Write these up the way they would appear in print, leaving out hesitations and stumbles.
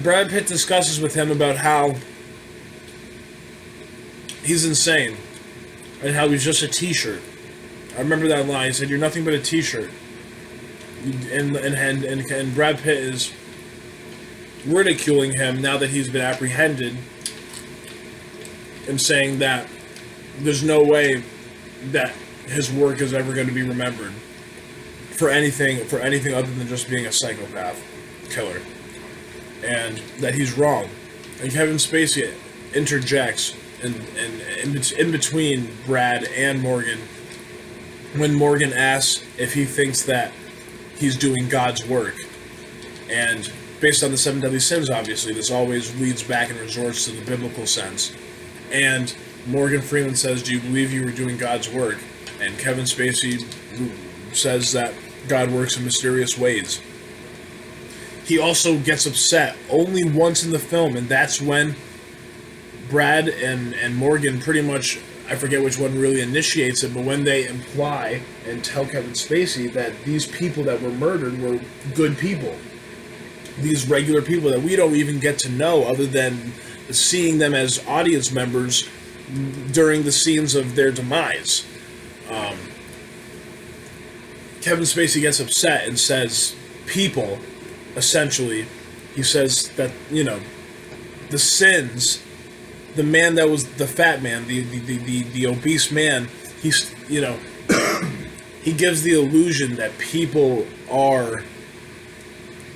Brad Pitt discusses with him about how he's insane and how he's just a t-shirt. I remember that line. He said, "You're nothing but a t-shirt." And Brad Pitt is ridiculing him now that he's been apprehended and saying that there's no way that his work is ever going to be remembered for anything other than just being a psychopath killer, and that he's wrong. And Kevin Spacey interjects in between Brad and Morgan when Morgan asks if he thinks that he's doing God's work. And based on the 7 deadly sins, obviously, this always leads back and resorts to the biblical sense. And Morgan Freeman says, "Do you believe you were doing God's work?" And Kevin Spacey says that God works in mysterious ways. He also gets upset only once in the film, and that's when Brad and Morgan pretty much, I forget which one really initiates it, but when they imply and tell Kevin Spacey that these people that were murdered were good people. These regular people that we don't even get to know other than seeing them as audience members during the scenes of their demise. Kevin Spacey gets upset and says, people, essentially, he says that, the sins, the man that was the fat man, the obese man, he's, he gives the illusion that people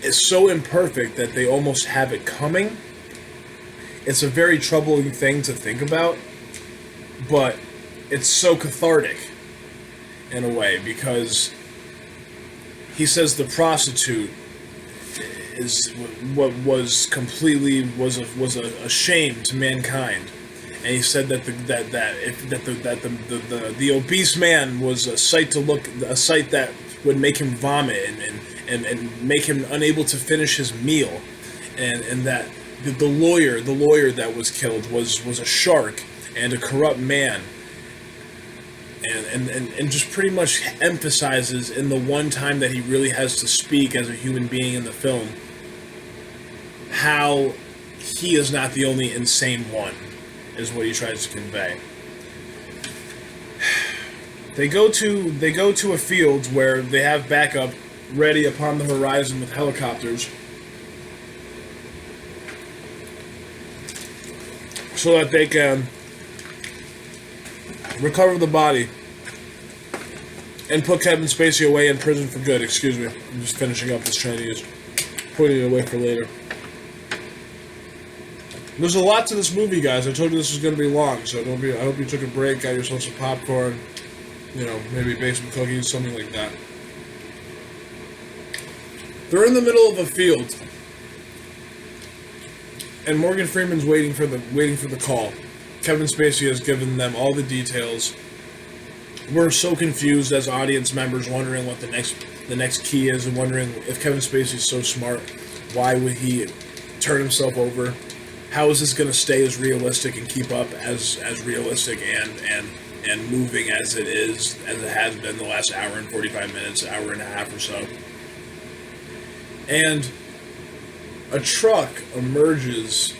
is so imperfect that they almost have it coming. It's a very troubling thing to think about, but it's so cathartic in a way, because he says the prostitute is what was a shame to mankind, and he said that the obese man was a sight that would make him vomit and make him unable to finish his meal, and that the lawyer that was killed was a shark and a corrupt man. And just pretty much emphasizes in the one time that he really has to speak as a human being in the film how he is not the only insane one, is what he tries to convey. They go to a field where they have backup ready upon the horizon with helicopters so that they can recover the body and put Kevin Spacey away in prison for good. Excuse me. I'm just finishing up this Chinese. Putting it away for later. There's a lot to this movie, guys. I told you this was going to be long, so I hope you took a break, got yourself some popcorn, maybe bake some cookies, something like that. They're in the middle of a field, and Morgan Freeman's waiting for the call. Kevin Spacey has given them all the details. We're so confused as audience members, wondering what the next key is, and wondering if Kevin Spacey's so smart, why would he turn himself over? How is this going to stay as realistic and keep up as realistic and moving as it has been the last hour and 45 minutes, hour and a half or so? And a truck emerges.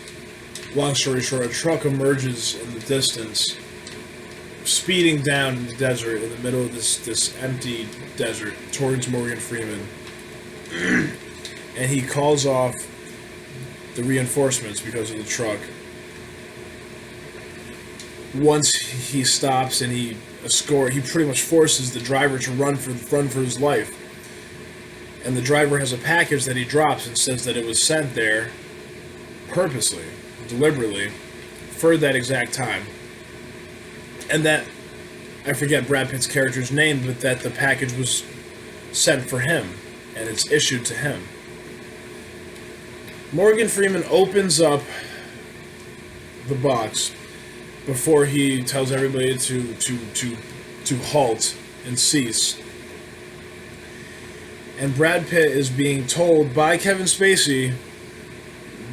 Long story short, a truck emerges in the distance, speeding down in the desert, in the middle of this empty desert, towards Morgan Freeman. And he calls off the reinforcements because of the truck. Once he stops and he pretty much forces the driver to run for his life. And the driver has a package that he drops and says that it was sent there purposely, deliberately, for that exact time. And that, I forget Brad Pitt's character's name, but that the package was sent for him, and it's issued to him. Morgan Freeman opens up the box before he tells everybody to halt and cease. And Brad Pitt is being told by Kevin Spacey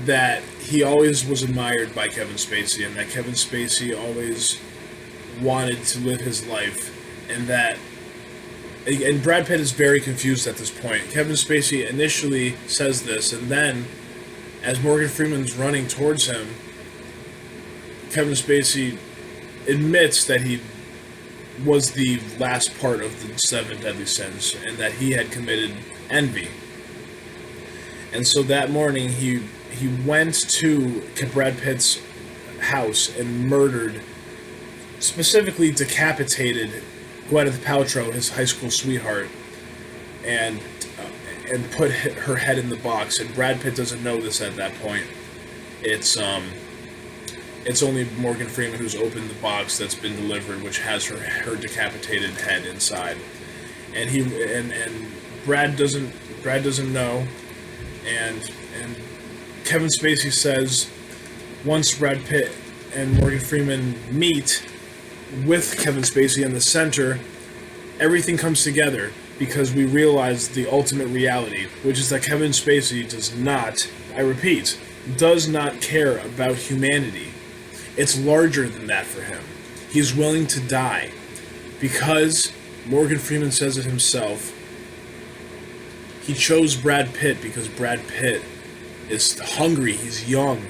that he always was admired by Kevin Spacey, and that Kevin Spacey always wanted to live his life, and Brad Pitt is very confused at this point. Kevin Spacey initially says this, and then as Morgan Freeman's running towards him, Kevin Spacey admits that he was the last part of the 7 deadly sins and that he had committed envy. And so that morning he went to Brad Pitt's house and murdered, specifically decapitated Gwyneth Paltrow, his high school sweetheart, and put her head in the box. And Brad Pitt doesn't know this at that point. It's only Morgan Freeman who's opened the box that's been delivered, which has her decapitated head inside. And Brad doesn't know. And Kevin Spacey says, once Brad Pitt and Morgan Freeman meet with Kevin Spacey in the center, everything comes together because we realize the ultimate reality, which is that Kevin Spacey does not, I repeat, does not care about humanity. It's larger than that for him. He's willing to die because, Morgan Freeman says it himself, he chose Brad Pitt because Brad Pitt is hungry, he's young,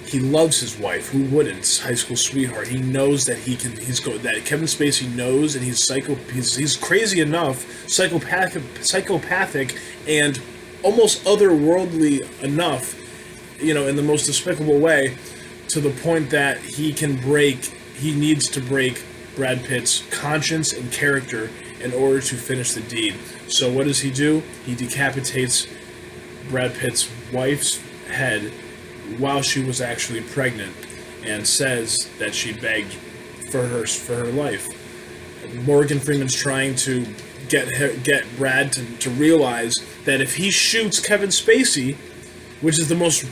he loves his wife. Who wouldn't? High school sweetheart. He knows that that Kevin Spacey knows, and he's crazy enough, psychopathic, and almost otherworldly enough, in the most despicable way, to the point that he needs to break Brad Pitt's conscience and character in order to finish the deed. So what does he do? He decapitates Brad Pitt's wife's head while she was actually pregnant, and says that she begged for her life. Morgan Freeman's trying to get Brad to realize that if he shoots Kevin Spacey, which is the most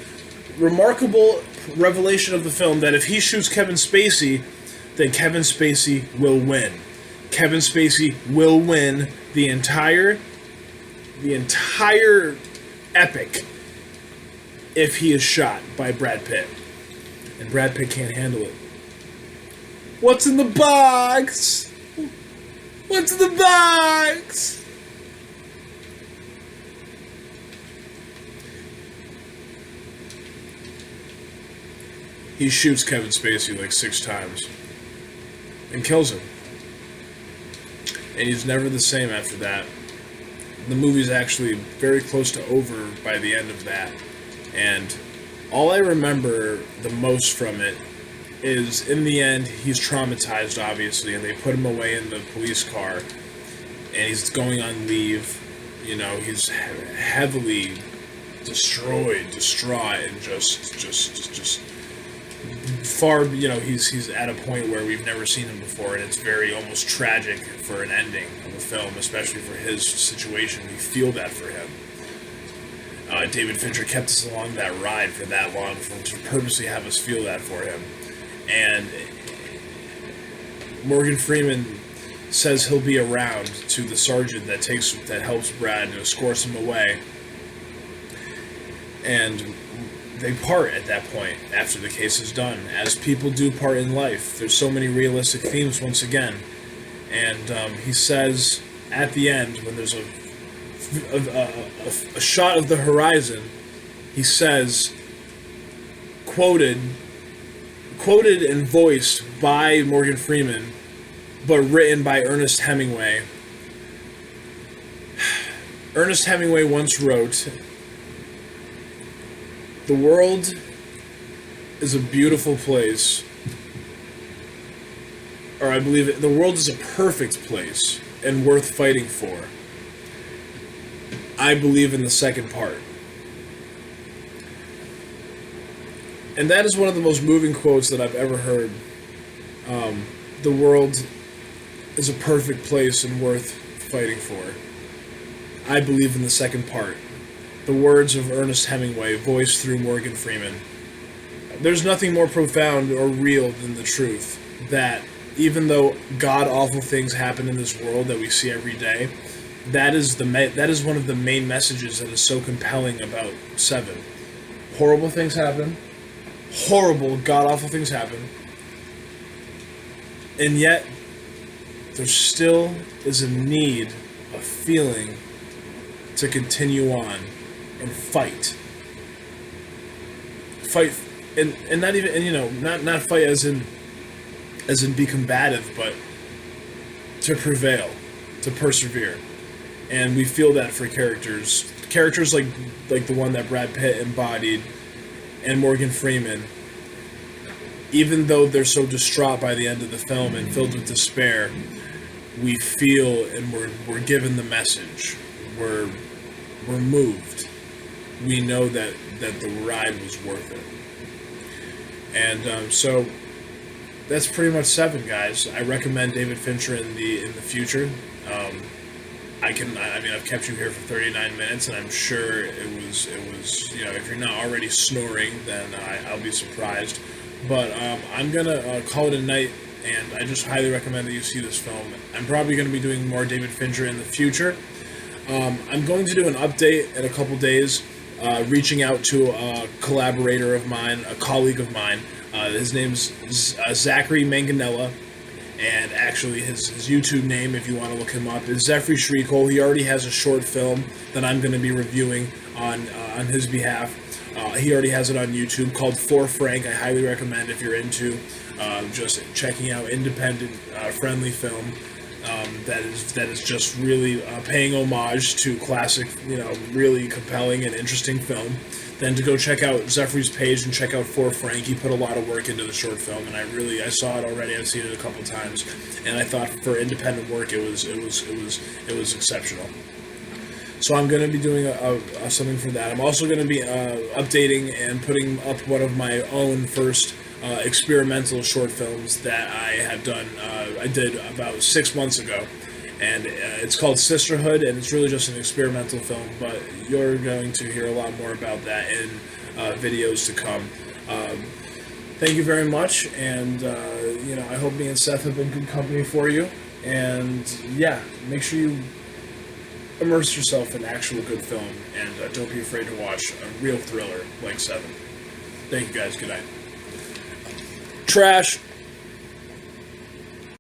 remarkable revelation of the film, that if he shoots Kevin Spacey, then Kevin Spacey will win. Kevin Spacey will win the entire epic if he is shot by Brad Pitt. And Brad Pitt can't handle it. What's in the box? What's in the box? He shoots Kevin Spacey like 6 times and kills him. And he's never the same after that. The movie's actually very close to over by the end of that. And all I remember the most from it is, in the end, he's traumatized, obviously, and they put him away in the police car, and he's going on leave. He's heavily destroyed, distraught, and just far, he's at a point where we've never seen him before, and it's very almost tragic for an ending of a film, especially for his situation. We feel that for him. David Fincher kept us along that ride for that long to purposely have us feel that for him. And Morgan Freeman says he'll be around to the sergeant that helps Brad and escorts him away. And they part at that point after the case is done, as people do part in life. There's so many realistic themes once again. And he says at the end, when there's a shot of the horizon, he says, quoted and voiced by Morgan Freeman, but written by Ernest Hemingway. Ernest Hemingway once wrote, "The world is a beautiful place," or I believe it, "the world is a perfect place and worth fighting for." I believe in the second part. And that is one of the most moving quotes that I've ever heard. The world is a perfect place and worth fighting for. I believe in the second part. The words of Ernest Hemingway, voiced through Morgan Freeman. There's nothing more profound or real than the truth that even though god-awful things happen in this world that we see every day, that is one of the main messages that is so compelling about 7. Horrible things happen. Horrible, god-awful things happen. And yet, there still is a need, a feeling, to continue on and fight. fight, and not even, and not fight as in be combative, but to prevail, to persevere. And we feel that for characters like the one that Brad Pitt embodied, and Morgan Freeman. Even though they're so distraught by the end of the film and filled with despair, we feel and we're given the message. We're moved. We know that the ride was worth it. And so that's pretty much Se7en, guys. I recommend David Fincher in the future. I've kept you here for 39 minutes, and I'm sure it was if you're not already snoring, then I'll be surprised. But I'm gonna call it a night, and I just highly recommend that you see this film. I'm probably going to be doing more David Fincher in the future. I'm going to do an update in a couple days, reaching out to a collaborator of mine, a colleague of mine. His name's Zachary Manganella, and actually his YouTube name, if you want to look him up, is Zephyr Shriekole. He already has a short film that I'm going to be reviewing on his behalf. He already has it on YouTube called For Frank. I highly recommend if you're into just checking out independent, friendly film that is just really paying homage to classic, really compelling and interesting film. Then to go check out Zephyr's page and check out For Frank. He put a lot of work into the short film, and I saw it already. I've seen it a couple times, and I thought for independent work it was exceptional. So I'm going to be doing something for that. I'm also going to be updating and putting up one of my own first experimental short films that I have done. I did about 6 months ago, and it's called Sisterhood, and it's really just an experimental film, but you're going to hear a lot more about that in videos to come. Thank you very much, and I hope me and Seth have been good company for you, and yeah, make sure you immerse yourself in actual good film, and don't be afraid to watch a real thriller like Se7en. Thank you guys, good night. Trash.